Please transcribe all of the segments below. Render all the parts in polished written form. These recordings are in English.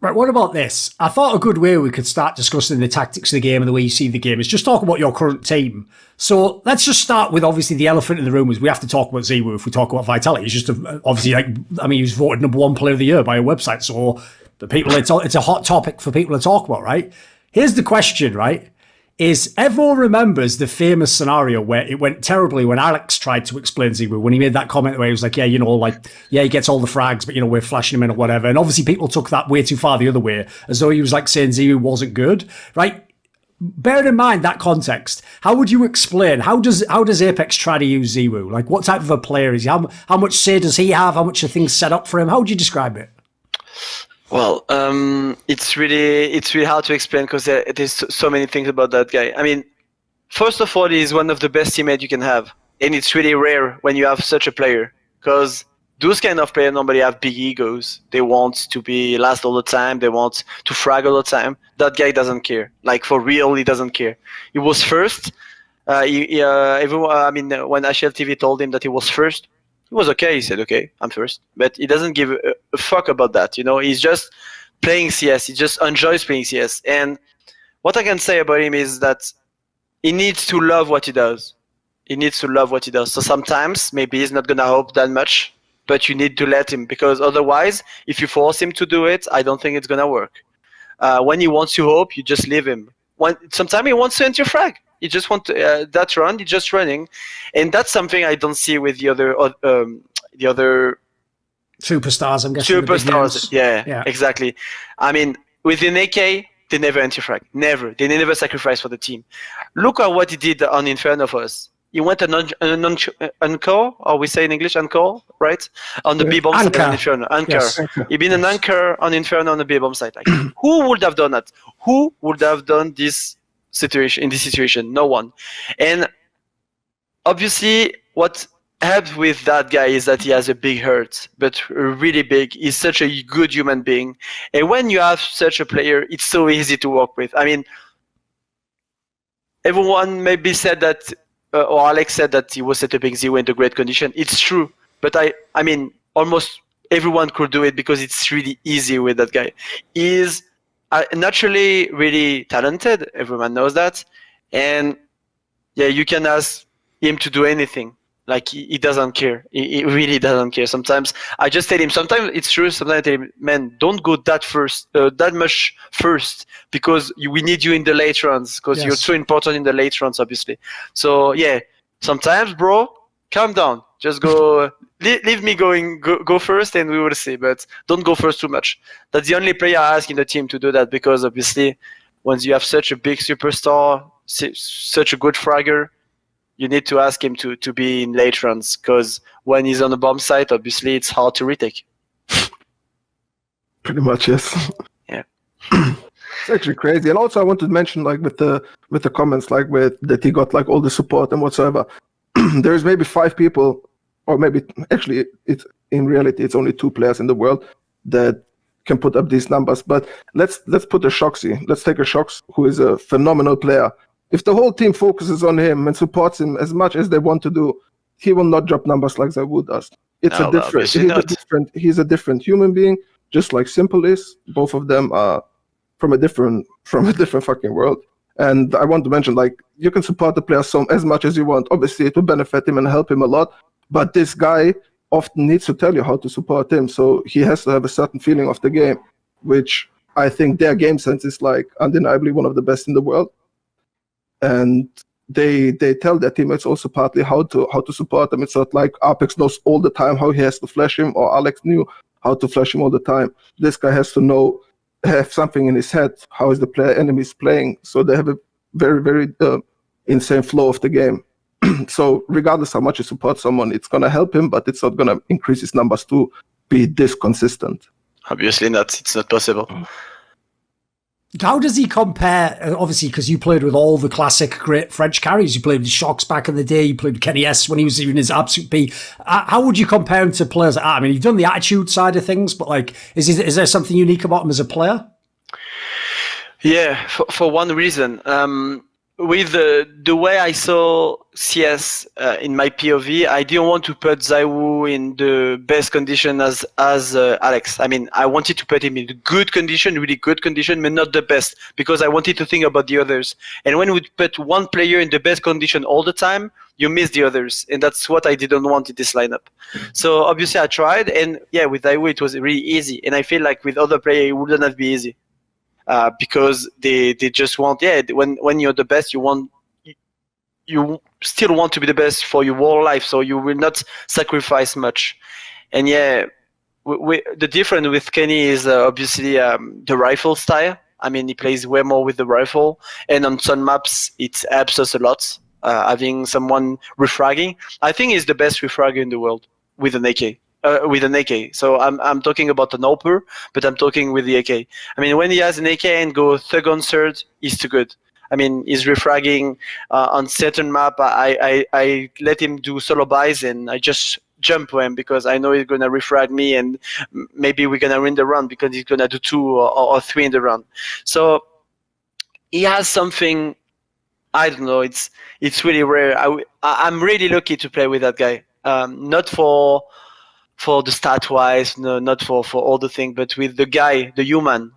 Right, what about this? I thought a good way we could start discussing the tactics of the game and the way you see the game is just talk about your current team. So let's just start with obviously the elephant in the room is we have to talk about ZywOo if we talk about Vitality. He's just obviously he was voted #1 player of the year by a website, so the people it's a hot topic for people to talk about, right? Here's the question, right? Is everyone remembers the famous scenario where it went terribly when Alex tried to explain ZywOo, when he made that comment where he was like, he gets all the frags, but, we're flashing him in or whatever. And obviously people took that way too far the other way, as though he was like saying ZywOo wasn't good, right? Bearing in mind that context, how would you explain, how does Apex try to use ZywOo? Like, what type of a player is he? How much say does he have? How much are things set up for him? How would you describe it? Well, it's really hard to explain because there's so many things about that guy. I mean, first of all, he's one of the best teammates you can have, and it's really rare when you have such a player because those kind of players normally have big egos. They want to be last all the time. They want to frag all the time. That guy doesn't care. Like, for real, he doesn't care. He was first. When HL TV told him that he was first, he was okay. He said, okay, I'm first. But he doesn't give a fuck about that. He's just playing CS. He just enjoys playing CS. And what I can say about him is that he needs to love what he does. So sometimes maybe he's not going to hope that much, but you need to let him, because otherwise, if you force him to do it, I don't think it's going to work. When he wants to hope, you just leave him. Sometimes he wants to enter frag. You just want that run. He's just running, and that's something I don't see with the other superstars. I'm guessing superstars. Yeah, exactly. I mean, within AK, they never anti-frag. Never. They never sacrifice for the team. Look at what he did on Inferno for us. He went an encore, or we say in English encore, right? On the B bomb side on Inferno. Anchor. Yes. He been an anchor on Inferno on the B bomb side. Like, who would have done that? Who would have done this? In this situation, no one. And obviously what helps with that guy is that he has a big heart, but really big. He's such a good human being, and when you have such a player, it's so easy to work with. I mean, everyone maybe said that, or Alex said that he was setuping ZywOo in the great condition. It's true, but I mean almost everyone could do it because it's really easy with that guy. He's naturally really talented, everyone knows that, and you can ask him to do anything. Like, he doesn't care. He really doesn't care. Sometimes I just tell him, sometimes it's true, sometimes I tell him, man, don't go that much first, because we need you in the late runs, because you're too important in the late runs, obviously. So sometimes, bro, calm down. Just go, leave me go first, and we will see. But don't go first too much. That's the only player I ask in the team to do that, because obviously, once you have such a big superstar, such a good fragger, you need to ask him to be in late runs, because when he's on the bomb site, obviously, it's hard to retake. Pretty much, yes. Yeah. It's actually crazy. And also, I wanted to mention, like, with the comments, like, that he got, like, all the support and whatsoever. There's maybe 5 people, or maybe actually it's in reality it's only 2 players in the world that can put up these numbers. But let's put a Shoxy. Let's take a Shox, who is a phenomenal player. If the whole team focuses on him and supports him as much as they want to do, he will not drop numbers like ZywOo does. He's a different human being, just like Simple is. Both of them are from a different fucking world. And I want to mention, like, you can support the player as much as you want. Obviously, it will benefit him and help him a lot. But this guy often needs to tell you how to support him. So he has to have a certain feeling of the game, which I think their game sense is, like, undeniably one of the best in the world. And they tell their teammates also partly how to support them. It's not like Apex knows all the time how he has to flash him, or Alex knew how to flash him all the time. This guy has to have something in his head. How is the enemy is playing? So they have a very, very insane flow of the game. So regardless how much you support someone, it's going to help him, but it's not going to increase his numbers to be this consistent. Obviously not. It's not possible. How does he compare, obviously, because you played with all the classic great French carries. You played with Shox back in the day. You played with Kenny S when he was in his absolute peak. How would you compare him to players like that? I mean, you've done the attitude side of things, but, like, is there something unique about him as a player? Yeah, for one reason. with the way I saw CS in my POV, I didn't want to put ZywOo in the best condition as Alex. I mean, I wanted to put him in good condition, really good condition, but not the best, because I wanted to think about the others. And when we put one player in the best condition all the time, you miss the others, and that's what I didn't want in this lineup. So obviously I tried, and yeah, with ZywOo it was really easy, and I feel like with other players it wouldn't have been easy. Because they just want, when you're the best, you still want to be the best for your whole life, so you will not sacrifice much. And yeah, the difference with Kenny is obviously the rifle style. I mean, he plays way more with the rifle, and on some maps it helps us a lot. Having someone refragging, I think he's the best refragger in the world with an AK. So I'm talking about an AWPer, but I'm talking with the AK. I mean, when he has an AK and go third on third, he's too good. I mean, he's refragging on certain map. I let him do solo buys, and I just jump to him because I know he's gonna refrag me, and maybe we're gonna win the round because he's gonna do 2 or 3 in the round. So he has something. I don't know. It's really rare. I'm really lucky to play with that guy. Not for the stat wise, no, not for all the things, but with the guy, the human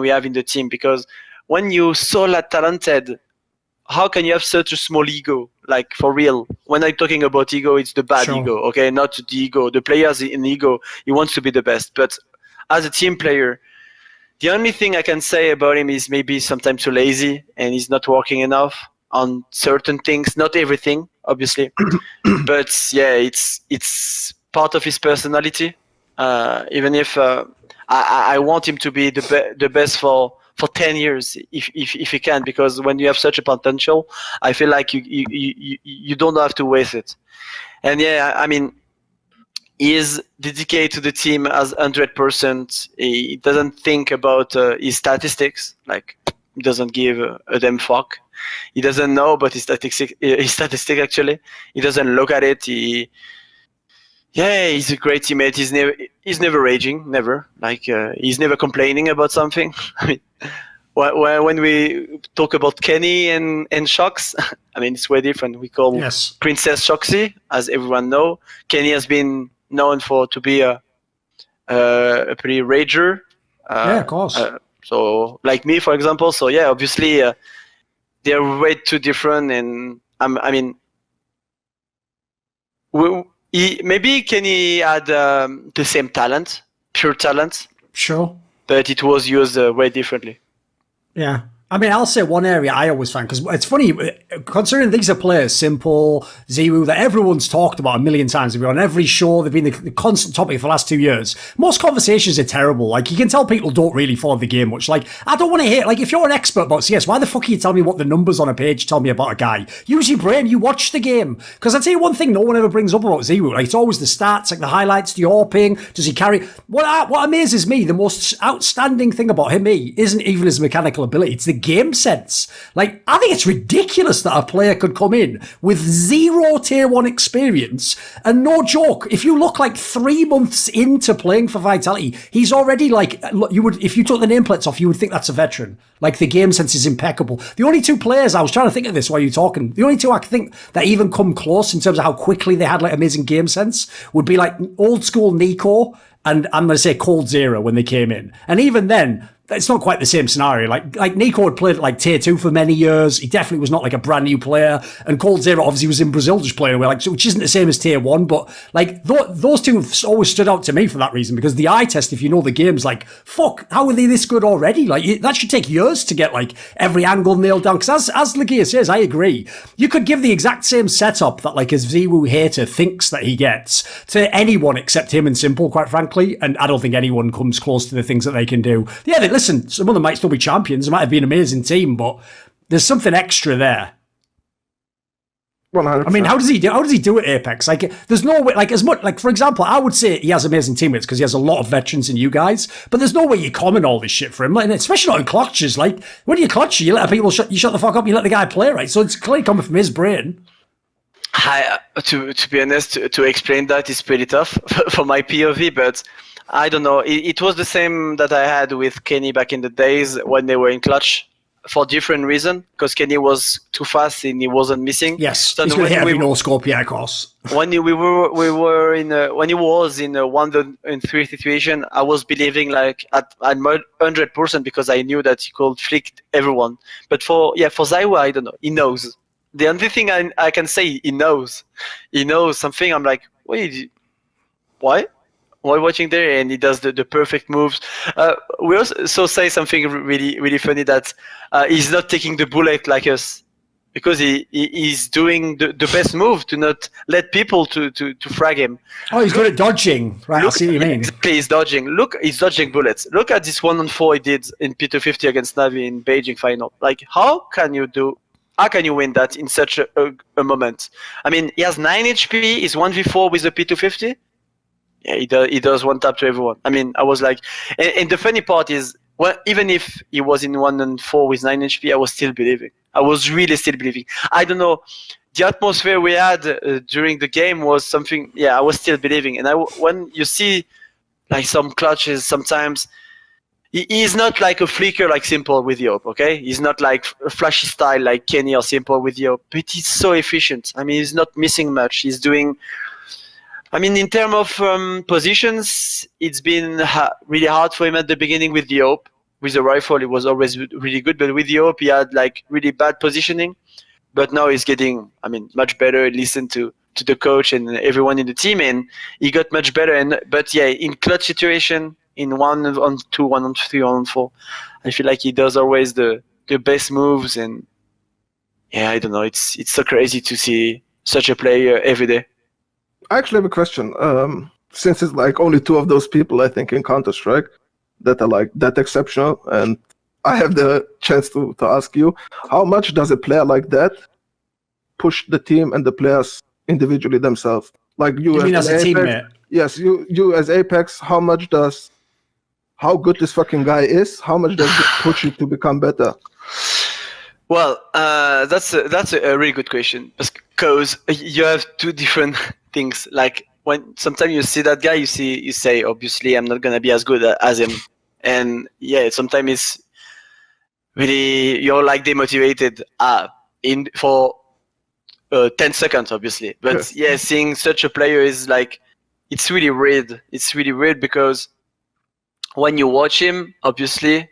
we have in the team. Because when you're so talented, how can you have such a small ego? Like, for real. When I'm talking about ego, it's the bad ego, okay? Not the ego. The player's in ego, he wants to be the best. But as a team player, the only thing I can say about him is maybe sometimes too lazy and he's not working enough on certain things. Not everything, obviously. But yeah, it's part of his personality. Even if I want him to be the best for 10 years if he can, because when you have such a potential, I feel like you don't have to waste it. And yeah, I mean, he is dedicated to the team as 100%. He doesn't think about his statistics. Like, he doesn't give a damn fuck. He doesn't know about his statistic actually. He doesn't look at it. He's a great teammate. He's never raging, never. Like, he's never complaining about something. I mean, when we talk about Kenny and Shox, I mean, it's way different. We call Princess Shoxy, as everyone know. Kenny has been known to be a pretty rager. Of course. So, like me, for example. So yeah, obviously they're way too different, and I mean, maybe Kenny had the same talent, pure talent. Sure. But it was used way differently. Yeah. I mean, I'll say one area I always find, because it's funny, considering these are players, Simple, ZywOo, that everyone's talked about a million times. They've been on every show. They've been the constant topic for the last 2 years. Most conversations are terrible. Like, you can tell people don't really follow the game much. Like, I don't want to hear, like, if you're an expert about CS, why the fuck are you telling me what the numbers on a page tell me about a guy? Use your brain. You watch the game. Because I'll tell you one thing no one ever brings up about ZywOo. Like, it's always the stats, like the highlights, the AWPing. Does he carry? What amazes me, the most outstanding thing about him, isn't even his mechanical ability. It's the game sense. Like, I think it's ridiculous that a player could come in with 0 tier 1 experience, and no joke, if you look like 3 months into playing for Vitality, he's already like, if you took the nameplates off, you would think that's a veteran. Like, the game sense is impeccable. The only 2 players, I was trying to think of this while you were talking, the only 2 I think that even come close in terms of how quickly they had like amazing game sense would be like old school Nico and I'm going to say Cold Zero when they came in. And even then, it's not quite the same scenario. Like Nico had played at like tier 2 for many years. He definitely was not like a brand new player. And Cold Zero obviously was in Brazil just playing away, like, which isn't the same as tier 1. But like those 2 have always stood out to me for that reason, because the eye test, if you know the game's like, fuck, how are they this good already? Like, that should take years to get like every angle nailed down. Because as Lagia says, I agree. You could give the exact same setup that like a ZywOo hater thinks that he gets to anyone except him and Simple, quite frankly. And I don't think anyone comes close to the things that they can do. Yeah, listen, some of them might still be champions. It might have been an amazing team, but there's something extra there. 100%. I mean, how does he do it, Apex? Like, there's no way, like, as much, like, for example, I would say he has amazing teammates because he has a lot of veterans in you guys, but there's no way you comment all this shit for him, like, especially not in clutches. Like, when you clutch, you let people shut the fuck up, you let the guy play, right? So it's clearly coming from his brain. To be honest, to explain that is pretty tough for my POV, but I don't know. It was the same that I had with Kenny back in the days when they were in clutch. for different reason, because Kenny was too fast and he wasn't missing. Yes, So he's going to hit every no scope, yeah, of course. When he was in a 1-3 situation, I was believing like at 100% because I knew that he could flick everyone. But for ZywOo, I don't know. He knows. The only thing I can say, he knows. He knows something. I'm like, wait, why? Why watching there? And he does the perfect moves. We also say something really, really funny that he's not taking the bullet like us, because he's doing the best move to not let people to frag him. Oh, he's good at dodging. Right, I see what you mean. Exactly, he's dodging. He's dodging bullets. Look at this 1-on-4 he did in P250 against Navi in Beijing final. Like, how can you win that in such a moment? I mean, he has 9 HP, he's 1v4 with the P250. Yeah, he does one tap to everyone. I mean, I was like, and the funny part is, well, even if he was in 1-4 with 9 HP, I was still believing. I was really still believing. I don't know, the atmosphere we had during the game was something. Yeah, I was still believing. And when you see like some clutches, sometimes he's not like a flicker like Simple with Yop. Okay, he's not like a flashy style like Kenny or Simple with Yop. But he's so efficient. I mean, he's not missing much. He's doing. I mean, in terms of positions, it's been really hard for him at the beginning with the AWP. With the rifle, it was always really good, but with the AWP, he had like really bad positioning. But now he's getting, I mean, much better. He listened to the coach and everyone in the team, and he got much better. But yeah, in clutch situation, in 1-on-2, 1-on-3, 1-on-4, I feel like he does always the best moves. And yeah, I don't know. It's so crazy to see such a player every day. I actually have a question. Since it's like only 2 of those people, I think, in Counter-Strike that are like that exceptional, and I have the chance to ask you, how much does a player like that push the team and the players individually themselves? Like you mean as a teammate? Yes, you as Apex, how good this fucking guy is, how much does it push you to become better? Well, that's a really good question, because you have 2 different things. Like, when sometimes you see that guy, you say, obviously I'm not gonna be as good as him, and yeah, sometimes it's really, you're like demotivated for 10 seconds, obviously. But yeah, seeing such a player is like, it's really weird. It's really weird because when you watch him, obviously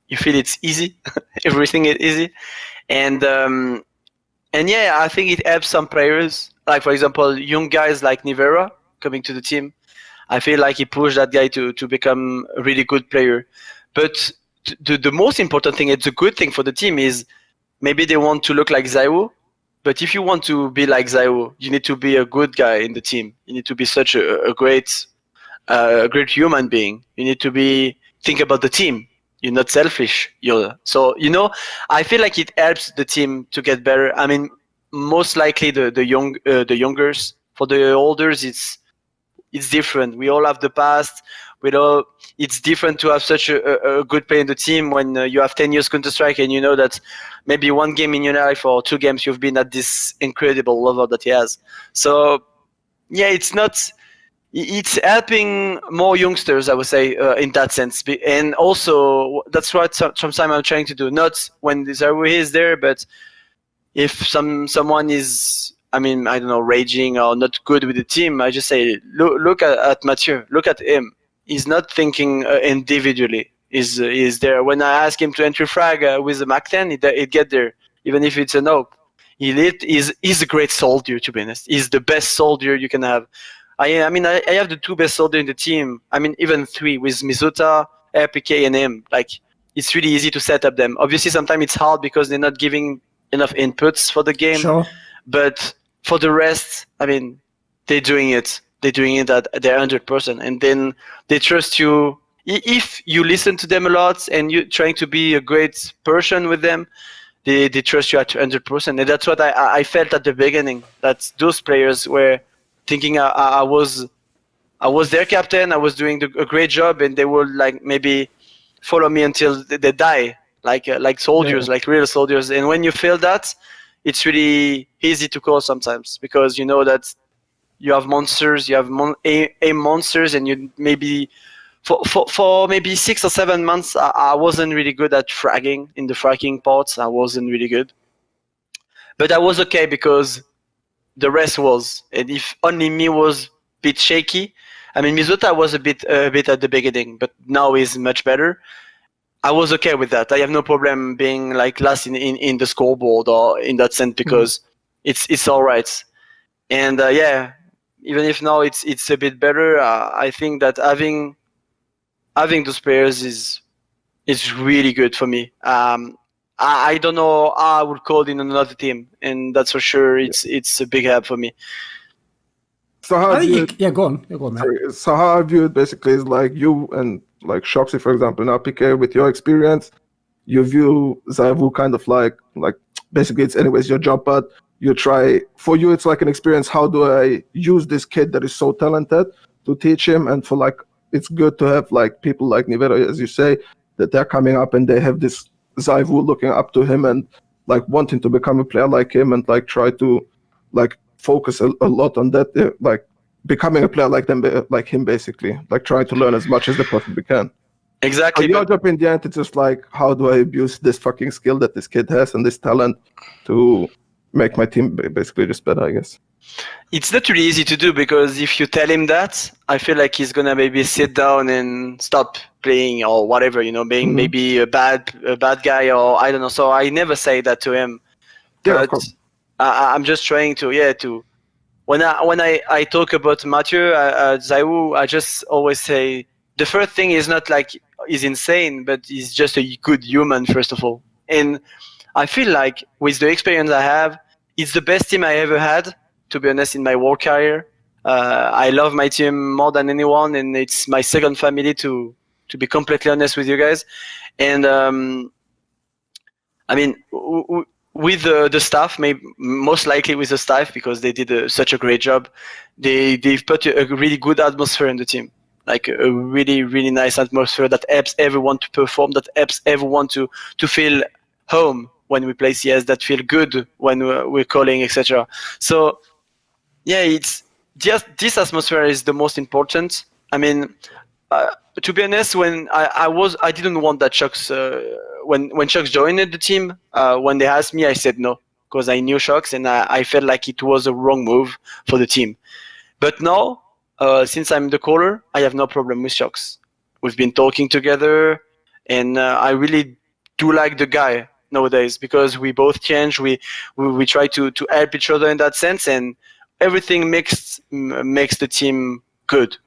you feel it's easy, everything is easy, and yeah, I think it helps some players. Like, for example, young guys like Nivera coming to the team, I feel like he pushed that guy to become a really good player. But the most important thing, it's a good thing for the team, is maybe they want to look like ZywOo. But if you want to be like ZywOo, you need to be a good guy in the team. You need to be such a great human being. You need to think about the team. You're not selfish. So I feel like it helps the team to get better. I mean, most likely the youngers. For the olders, it's different. We all have the past. It's different to have such a good player in the team when you have 10 years Counter-Strike and you know that maybe 1 game in your life or 2 games you've been at this incredible level that he has. So yeah, it's helping more youngsters, I would say, in that sense. And also, that's what sometimes I'm trying to do. Not when ZywOo is there, but if someone is, I mean, I don't know, raging or not good with the team, I just say, look at Mathieu, look at him. He's not thinking individually. He's there. When I ask him to entry frag with the Mac-10, he'd get there, even if it's a nope. He's a great soldier, to be honest. He's the best soldier you can have. I mean, I have the 2 best soldiers in the team. I mean, even 3 with Mizuta, RPK, and him. Like, it's really easy to set up them. Obviously, sometimes it's hard because they're not giving enough inputs for the game. Sure. But for the rest, I mean, they're doing it. They're doing it at their 100%. And then they trust you. If you listen to them a lot and you're trying to be a great person with them, they trust you at 100%. And that's what I felt at the beginning, that those players were thinking I was their captain, I was doing a great job, and they would like maybe follow me until they die, like soldiers, like real soldiers. And when you feel that, it's really easy to call sometimes, because you know that you have monsters, you have aim monsters, and you maybe for maybe 6 or 7 months, I wasn't really good at fragging. In the fragging parts, I wasn't really good. But I was okay because the rest was. And if only me was a bit shaky, I mean, Mizota was a bit at the beginning, but now is much better. I was okay with that. I have no problem being like last in the scoreboard or in that sense because it's all right. And yeah, even if now it's a bit better, I think that having those players is really good for me. I don't know how I would call in another team, and that's for sure. It's a big help for me. So how I do you, think go on, man. sorry, so how I view it basically is like you and like Shoxy, for example, now PK, with your experience, you view ZywOo kind of like basically it's anyways your job, but you try, for you it's like an experience, how do I use this kid that is so talented to teach him, and for like it's good to have like people like Nivera, as you say, that they're coming up and they have this ZywOo looking up to him and like wanting to become a player like him and like try to like focus a lot on that, like becoming a player like them, like him, basically, like trying to learn as much as they possibly can. Exactly. Your job in the end, it's just like, how do I abuse this fucking skill that this kid has and this talent to make my team basically just better, I guess. It's not really easy to do because if you tell him that, I feel like he's gonna maybe sit down and stop playing or whatever, being maybe a bad guy or I don't know. So I never say that to him. Yeah, But of course. I'm just trying to when I talk about Mathieu at ZywOo, I just always say the first thing is not like he's insane, but he's just a good human first of all. And I feel like with the experience I have, it's the best team I ever had, to be honest, in my work career. I love my team more than anyone, and it's my second family, to be completely honest with you guys. And I mean, with the staff, maybe most likely with the staff, because they did such a great job. They've put a really good atmosphere in the team, like a really, really nice atmosphere that helps everyone to perform, that helps everyone to feel home when we play CS, that feel good when we're calling, etc. So yeah, it's just this atmosphere is the most important. I mean, to be honest, when I didn't want that Shox. When Shox joined the team, when they asked me, I said no, because I knew Shox and I felt like it was a wrong move for the team. But now, since I'm the caller, I have no problem with Shox. We've been talking together, and I really do like the guy nowadays because we both change. We try to help each other in that sense, and everything makes the team good.